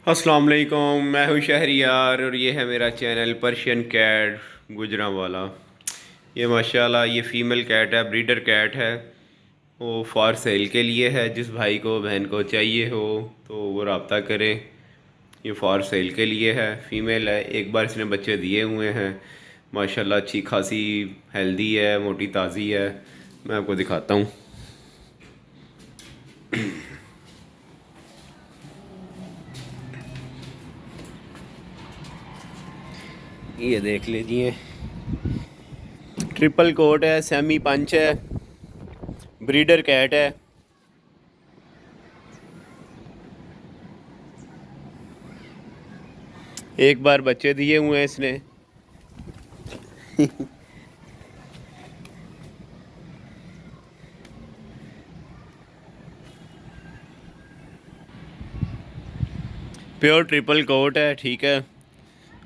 अस्सलाम वालेकुम, मैं हूँ शहरियार और ये है मेरा चैनल पर्शियन कैट गुजरांवाला। ये माशाल्लाह ये फ़ीमेल कैट है, ब्रीडर कैट है। वो फॉर सेल के लिए है, जिस भाई को बहन को चाहिए हो तो वो रब्ता करें। ये फॉर सेल के लिए है, फ़ीमेल है। एक बार इसने बच्चे दिए हुए हैं। माशाल्लाह अच्छी खासी हेल्दी है, मोटी ताज़ी है। मैं आपको दिखाता हूँ। ये देख लीजिए, ट्रिपल कोट है, सेमी पंच है, ब्रीडर कैट है। एक बार बच्चे दिए हुए हैं इसने। प्योर ट्रिपल कोट है, ठीक है।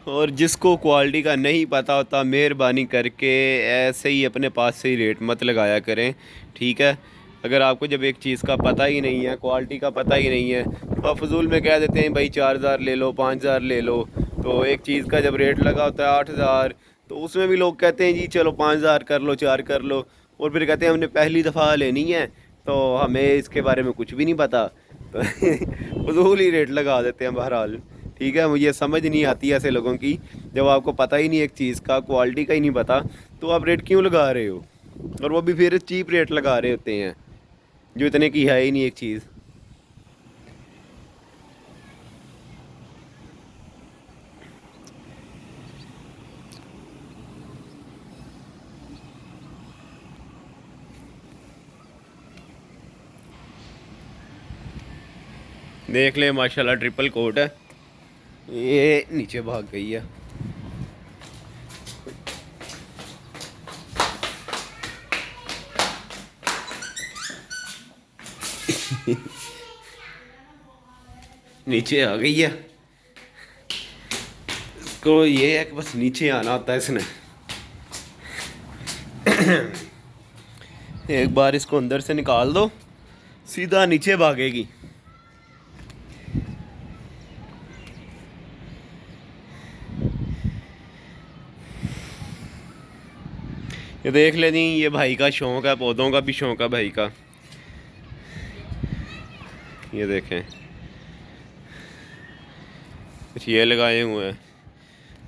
और जिसको क्वालिटी का नहीं पता होता, मेहरबानी करके ऐसे ही अपने पास से ही रेट मत लगाया करें, ठीक है। अगर आपको जब एक चीज़ का पता ही नहीं है, क्वालिटी का पता ही नहीं है, तो आप फजूल में कह देते हैं भाई 4,000 ले लो, 5,000 ले लो। तो एक चीज़ का जब रेट लगा होता है 8,000, तो उसमें भी लोग कहते हैं जी चलो 5,000 कर लो, 4 कर लो। और फिर कहते हैं हमने पहली दफ़ा लेनी है तो हमें इसके बारे में कुछ भी नहीं पता, तो फजूल ही रेट लगा देते हैं बहरहाल। ठीक है, मुझे समझ नहीं आती ऐसे लोगों की। जब आपको पता ही नहीं एक चीज़ का, क्वालिटी का ही नहीं पता, तो आप रेट क्यों लगा रहे हो? और वो भी फिर चीप रेट लगा रहे होते हैं, जो इतने की है ही नहीं एक चीज़। देख ले माशाल्लाह ट्रिपल कोट है। ये नीचे भाग गई है। नीचे आ गई है। इसको ये है कि बस नीचे आना होता है इसने। एक बार इसको अंदर से निकाल दो, सीधा नीचे भागेगी। ये देख लेनी, ये भाई का शौक है, पौधों का भी शौक है भाई का। ये देखें, कुछ ये लगाए हुए हैं,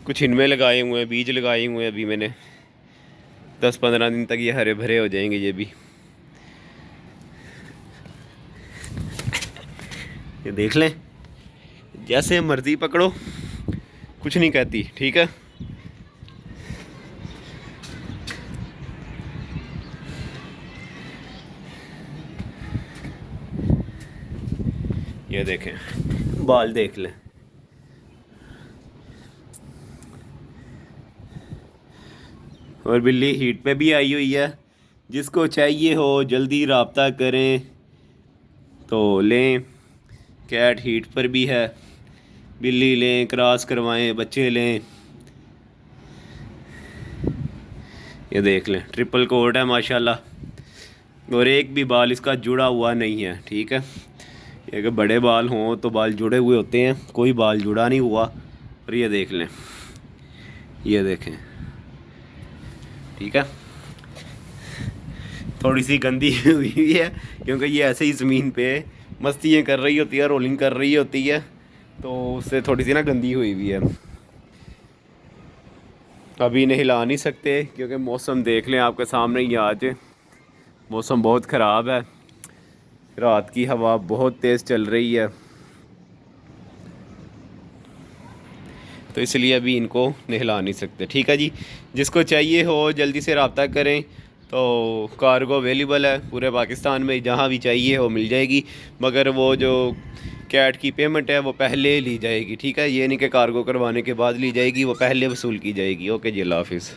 कुछ इनमें लगाए हुए हैं, बीज लगाए हुए हैं। अभी मैंने 10-15 दिन तक ये हरे भरे हो जाएंगे ये भी। ये देख लें, जैसे मर्जी पकड़ो, कुछ नहीं कहती, ठीक है। ये देखें, बाल देख लें। और बिल्ली हीट पे भी आई हुई है। जिसको चाहिए हो जल्दी रब्ता करें तो लें। कैट हीट पर भी है। बिल्ली लें, क्रॉस करवाएं, बच्चे लें। ये देख लें, ट्रिपल कोट है माशाल्लाह। और एक भी बाल इसका जुड़ा हुआ नहीं है, ठीक है। ये अगर बड़े बाल हों तो बाल जुड़े हुए होते हैं, कोई बाल जुड़ा नहीं हुआ। और ये देख लें, ये देखें, ठीक है। थोड़ी सी गंदी हुई है क्योंकि ये ऐसे ही ज़मीन पे मस्तियाँ कर रही होती है, रोलिंग कर रही होती है, तो उससे थोड़ी सी ना गंदी हुई हुई है। अभी इन्हें हिला नहीं सकते क्योंकि मौसम देख लें आपके सामने ही। आज मौसम बहुत ख़राब है, रात की हवा बहुत तेज़ चल रही है, तो इसलिए अभी इनको नहला नहीं सकते, ठीक है जी। जिसको चाहिए हो जल्दी से रब्ता करें। तो कार्गो अवेलेबल है पूरे पाकिस्तान में, जहाँ भी चाहिए हो मिल जाएगी। मगर वो जो कैट की पेमेंट है वो पहले ली जाएगी, ठीक है। ये नहीं कि कार्गो करवाने के बाद ली जाएगी, वो पहले वसूल की जाएगी। ओके जी, अल्लाह हाफिज़।